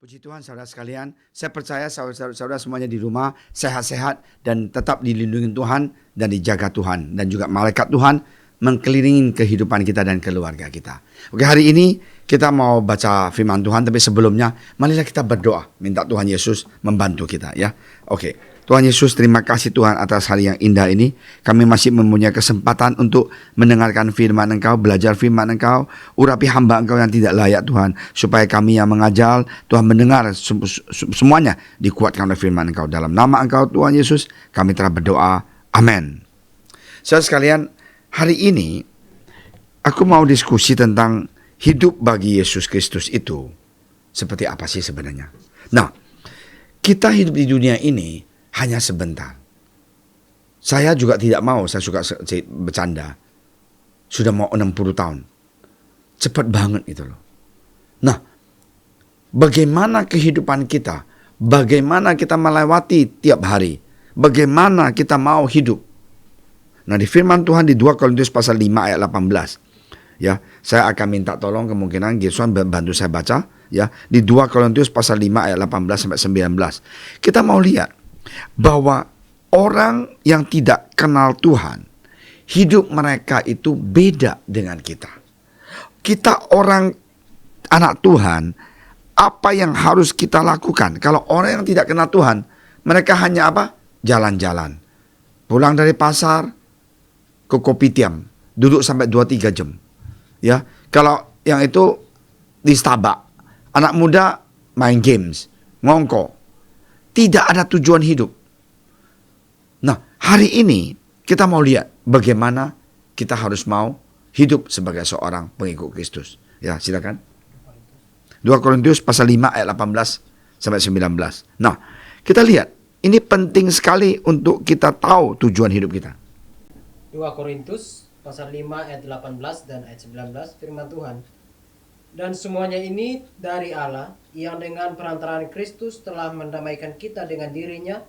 Puji Tuhan saudara sekalian, saya percaya saudara-saudara semuanya di rumah sehat-sehat dan tetap dilindungi Tuhan dan dijaga Tuhan. Dan juga malaikat Tuhan mengkelilingi kehidupan kita dan keluarga kita. Oke, hari ini kita mau baca firman Tuhan, tapi sebelumnya marilah kita berdoa, minta Tuhan Yesus membantu kita ya. Oke. Tuhan Yesus, terima kasih Tuhan atas hari yang indah ini. Kami masih mempunyai kesempatan untuk mendengarkan firman Engkau, belajar firman Engkau. Urapi hamba Engkau yang tidak layak Tuhan, supaya kami yang mengajar, Tuhan mendengar semuanya dikuatkan oleh firman Engkau. Dalam nama Engkau Tuhan Yesus, kami telah berdoa. Amin. Saudara sekalian, hari ini aku mau diskusi tentang hidup bagi Yesus Kristus itu seperti apa sih sebenarnya. Nah, kita hidup di dunia ini hanya sebentar. Saya juga tidak mau, saya suka bercanda. Sudah mau 60 tahun. Cepat banget itu loh. Nah, bagaimana kehidupan kita? Bagaimana kita melewati tiap hari? Bagaimana kita mau hidup? Nah, di firman Tuhan di 2 Korintus pasal 5 ayat 18. Ya, saya akan minta tolong kemungkinan Gilson bantu saya baca ya, di 2 Korintus pasal 5 ayat 18 sampai 19. Kita mau lihat bahwa orang yang tidak kenal Tuhan, hidup mereka itu beda dengan kita. Kita orang anak Tuhan, apa yang harus kita lakukan? Kalau orang yang tidak kenal Tuhan, mereka hanya apa? Jalan-jalan. Pulang dari pasar ke kopitiam, duduk sampai 2-3 jam. Ya, kalau yang itu di Starbucks, anak muda main games, ngongko. Tidak ada tujuan hidup. Nah, hari ini kita mau lihat bagaimana kita harus mau hidup sebagai seorang pengikut Kristus. Ya, silakan. 2 Korintus pasal 5 ayat 18 sampai 19. Nah, kita lihat, ini penting sekali untuk kita tahu tujuan hidup kita. 2 Korintus pasal 5 ayat 18 dan ayat 19 firman Tuhan. Dan semuanya ini dari Allah yang dengan perantaraan Kristus telah mendamaikan kita dengan dirinya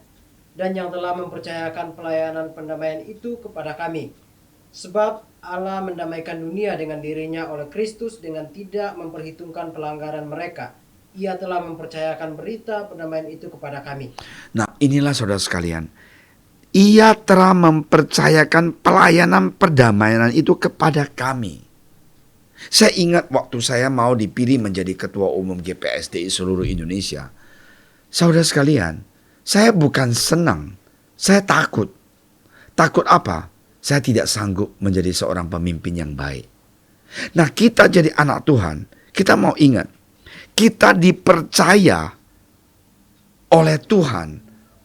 dan yang telah mempercayakan pelayanan pendamaian itu kepada kami. Sebab Allah mendamaikan dunia dengan dirinya oleh Kristus dengan tidak memperhitungkan pelanggaran mereka. Ia telah mempercayakan berita pendamaian itu kepada kami. Nah, inilah saudara sekalian. Ia telah mempercayakan pelayanan perdamaian itu kepada kami. Saya ingat waktu saya mau dipilih menjadi ketua umum GPSDI seluruh Indonesia. Saudara sekalian, saya bukan senang, saya takut. Takut apa? Saya tidak sanggup menjadi seorang pemimpin yang baik. Nah, kita jadi anak Tuhan, kita mau ingat, kita dipercaya oleh Tuhan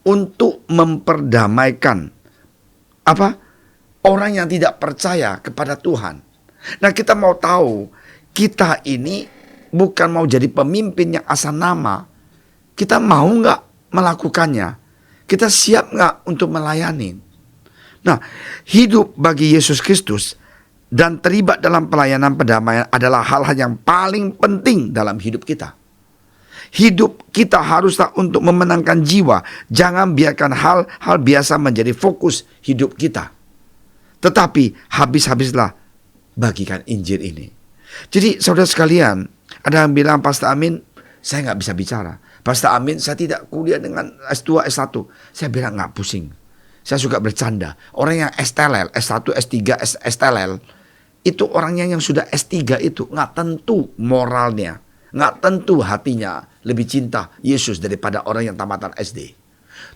untuk memperdamaikan orang yang tidak percaya kepada Tuhan. Nah, kita mau tahu, kita ini bukan mau jadi pemimpin yang asal nama. Kita mau nggak melakukannya? Kita siap nggak untuk melayani? Nah, hidup bagi Yesus Kristus dan terlibat dalam pelayanan perdamaian adalah hal-hal yang paling penting dalam hidup kita. Hidup kita haruslah untuk memenangkan jiwa. Jangan biarkan hal-hal biasa menjadi fokus hidup kita. Tetapi habis-habislah bagikan Injil ini. Jadi saudara sekalian, ada yang bilang, Pastor Amin, saya nggak bisa bicara. Pastor Amin, saya tidak kuliah dengan S2, S1. Saya bilang nggak pusing. Saya suka bercanda. Orang yang STLL, S1, S3, STLL, itu orangnya yang sudah S3 itu nggak tentu moralnya, nggak tentu hatinya lebih cinta Yesus daripada orang yang tamatan SD.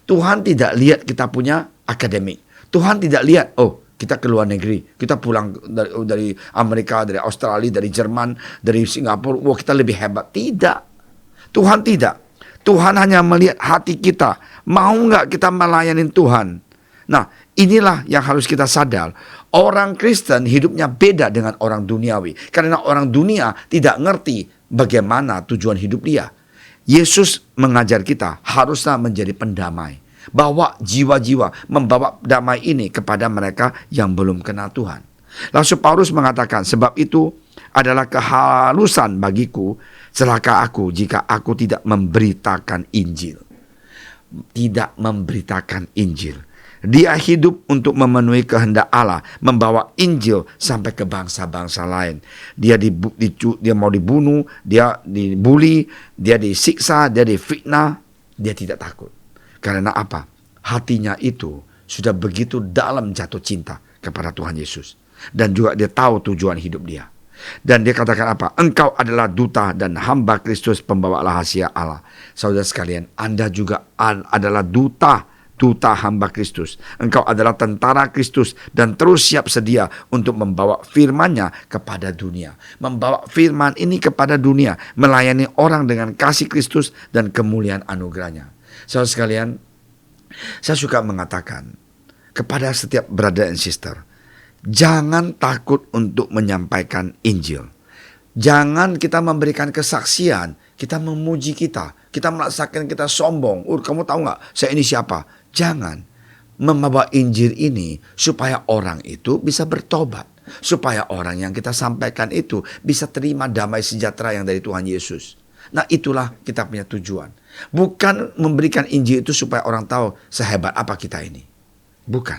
Tuhan tidak lihat kita punya akademik. Tuhan tidak lihat, kita ke luar negeri, kita pulang dari Amerika, dari Australia, dari Jerman, dari Singapura, kita lebih hebat. Tidak. Tuhan tidak. Tuhan hanya melihat hati kita. Mau nggak kita melayani Tuhan? Nah, inilah yang harus kita sadar. Orang Kristen hidupnya beda dengan orang duniawi. Karena orang dunia tidak ngerti bagaimana tujuan hidup dia. Yesus mengajar kita haruslah menjadi pendamai. Bawa jiwa-jiwa, membawa damai ini kepada mereka yang belum kenal Tuhan. Rasul Paulus mengatakan, sebab itu adalah keharusan bagiku, celaka aku jika aku tidak memberitakan Injil. Tidak memberitakan Injil. Dia hidup untuk memenuhi kehendak Allah, membawa Injil sampai ke bangsa-bangsa lain. Dia mau dibunuh, dia dibully, dia disiksa, dia difitnah, dia tidak takut. Karena apa? Hatinya itu sudah begitu dalam jatuh cinta kepada Tuhan Yesus. Dan juga dia tahu tujuan hidup dia. Dan dia katakan apa? Engkau adalah duta dan hamba Kristus, pembawa rahasia Allah. Saudara sekalian, Anda juga adalah duta hamba Kristus. Engkau adalah tentara Kristus dan terus siap sedia untuk membawa firman-Nya kepada dunia. Membawa firman ini kepada dunia, melayani orang dengan kasih Kristus dan kemuliaan anugerah-Nya. Saudara sekalian, saya suka mengatakan kepada setiap brother and sister, jangan takut untuk menyampaikan Injil. Jangan kita memberikan kesaksian, kita memuji kita merasakan kita sombong. Kamu tahu nggak, saya ini siapa? Jangan. Membawa Injil ini supaya orang itu bisa bertobat. Supaya orang yang kita sampaikan itu bisa terima damai sejahtera yang dari Tuhan Yesus. Nah, itulah kita punya tujuan. Bukan memberikan Injil itu supaya orang tahu sehebat apa kita ini. Bukan.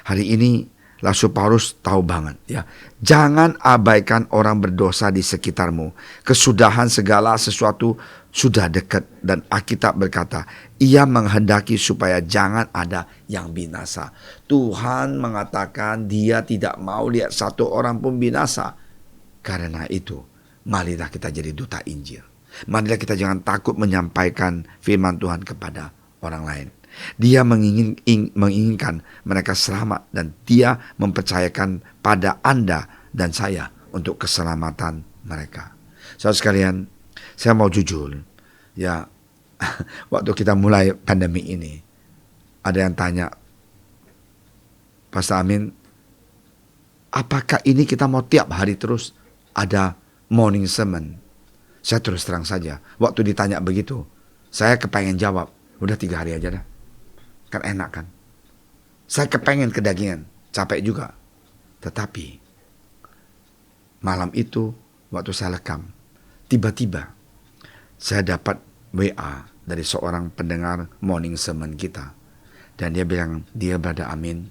Hari ini Rasul Paulus tahu banget ya. Jangan abaikan orang berdosa di sekitarmu. Kesudahan segala sesuatu sudah dekat, dan Alkitab berkata, Ia menghendaki supaya jangan ada yang binasa. Tuhan mengatakan Dia tidak mau lihat satu orang pun binasa. Karena itu, marilah kita jadi duta Injil. Marilah kita jangan takut menyampaikan firman Tuhan kepada orang lain. Dia menginginkan mereka selamat, dan Dia mempercayakan pada Anda dan saya untuk keselamatan mereka. Saudara sekalian, saya mau jujur, ya, waktu kita mulai pandemi ini, ada yang tanya, Pastor Amin, apakah ini kita mau tiap hari terus ada morning sermon? Saya terus terang saja, waktu ditanya begitu, saya kepengen jawab, udah 3 hari aja dah. Kan enak kan? Saya kepengen kedagingan, capek juga. Tetapi malam itu waktu saya rekam, tiba-tiba saya dapat WA dari seorang pendengar morning sermon kita. Dan dia bilang, dia Brother Amin,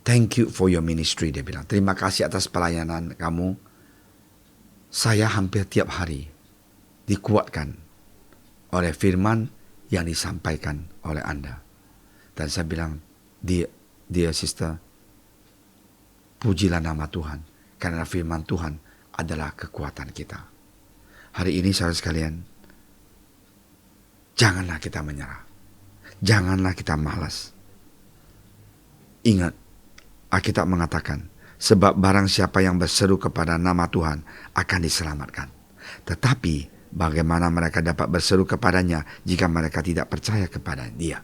thank you for your ministry. Dia bilang, terima kasih atas pelayanan kamu. Saya hampir tiap hari dikuatkan oleh firman yang disampaikan oleh Anda. Dan saya bilang, dear sister, pujilah nama Tuhan, karena firman Tuhan adalah kekuatan kita. Hari ini saudara sekalian, janganlah kita menyerah. Janganlah kita malas. Ingat, Alkitab mengatakan, sebab barang siapa yang berseru kepada nama Tuhan akan diselamatkan. Tetapi bagaimana mereka dapat berseru kepadanya jika mereka tidak percaya kepada Dia?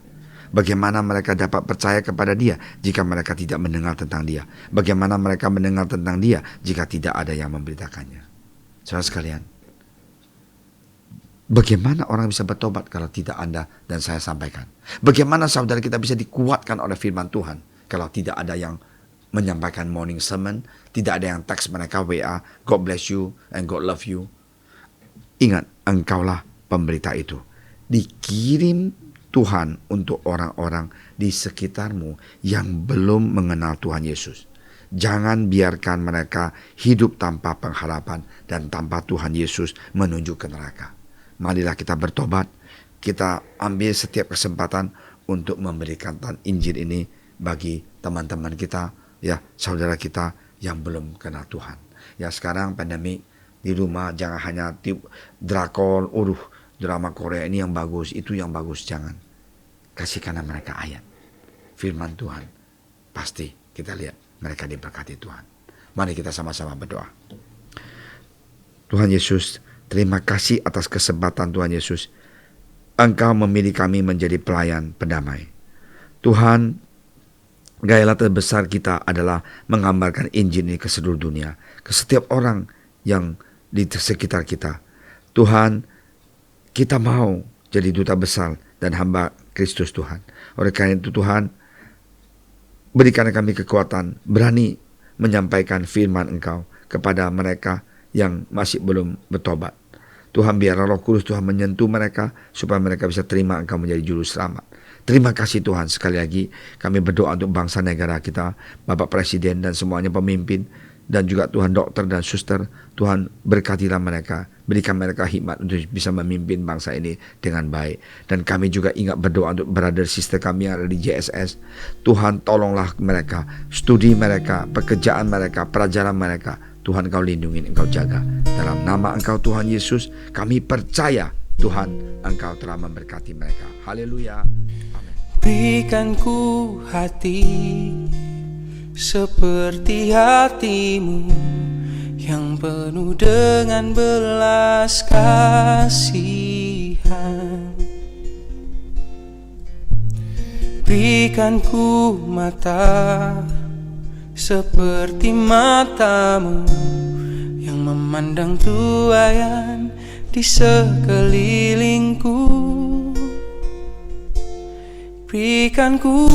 Bagaimana mereka dapat percaya kepada Dia jika mereka tidak mendengar tentang Dia? Bagaimana mereka mendengar tentang Dia jika tidak ada yang memberitakannya? Saudara sekalian, bagaimana orang bisa bertobat kalau tidak Anda dan saya sampaikan? Bagaimana saudara kita bisa dikuatkan oleh firman Tuhan kalau tidak ada yang menyampaikan morning sermon, tidak ada yang teks mereka WA, God bless you and God love you? Ingat, engkaulah pemberita itu. Dikirim Tuhan untuk orang-orang di sekitarmu yang belum mengenal Tuhan Yesus. Jangan biarkan mereka hidup tanpa pengharapan dan tanpa Tuhan Yesus menuju ke neraka. Marilah kita bertobat, kita ambil setiap kesempatan untuk memberikan Injil ini bagi teman-teman kita, ya, saudara kita yang belum kenal Tuhan. Ya, sekarang pandemi, di rumah jangan hanya drakor, drama Korea ini yang bagus, itu yang bagus, jangan. Kasihkanlah mereka ayat firman Tuhan. Pasti kita lihat mereka diberkati Tuhan. Mari kita sama-sama berdoa. Tuhan Yesus, terima kasih atas kesempatan Tuhan Yesus. Engkau memilih kami menjadi pelayan pendamai. Tuhan, gairah terbesar kita adalah menggambarkan Injil ini ke seluruh dunia, ke setiap orang yang di sekitar kita. Tuhan, kita mau jadi duta besar dan hamba Kristus Tuhan. Oleh karena itu Tuhan, berikan kami kekuatan, berani menyampaikan firman Engkau kepada mereka yang masih belum bertobat. Tuhan, biarlah Roh Kudus Tuhan menyentuh mereka supaya mereka bisa terima Engkau menjadi juru selamat. Terima kasih Tuhan. Sekali lagi kami berdoa untuk bangsa negara kita, Bapak Presiden dan semuanya pemimpin, dan juga Tuhan dokter dan suster. Tuhan berkatilah mereka, berikan mereka hikmat untuk bisa memimpin bangsa ini dengan baik. Dan kami juga ingat berdoa untuk brother sister kami yang ada di JSS. Tuhan tolonglah mereka, studi mereka, pekerjaan mereka, pelajaran mereka. Tuhan Engkau lindungi, Engkau jaga. Dalam nama Engkau Tuhan Yesus, kami percaya Tuhan Engkau telah memberkati mereka. Haleluya. Amin. Berikan ku hati seperti hatimu, yang penuh dengan belas kasihan. Berikan ku mata seperti matamu, yang memandang tuaian di sekelilingku. Berikan ku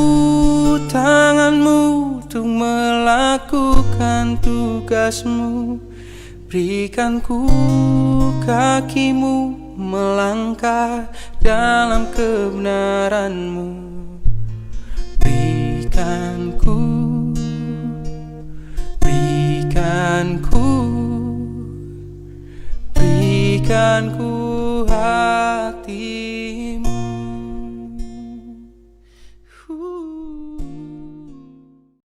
tanganmu untuk melakukan tugasmu. Berikan ku kakimu melangkah dalam kebenaranmu. Berikan ku hati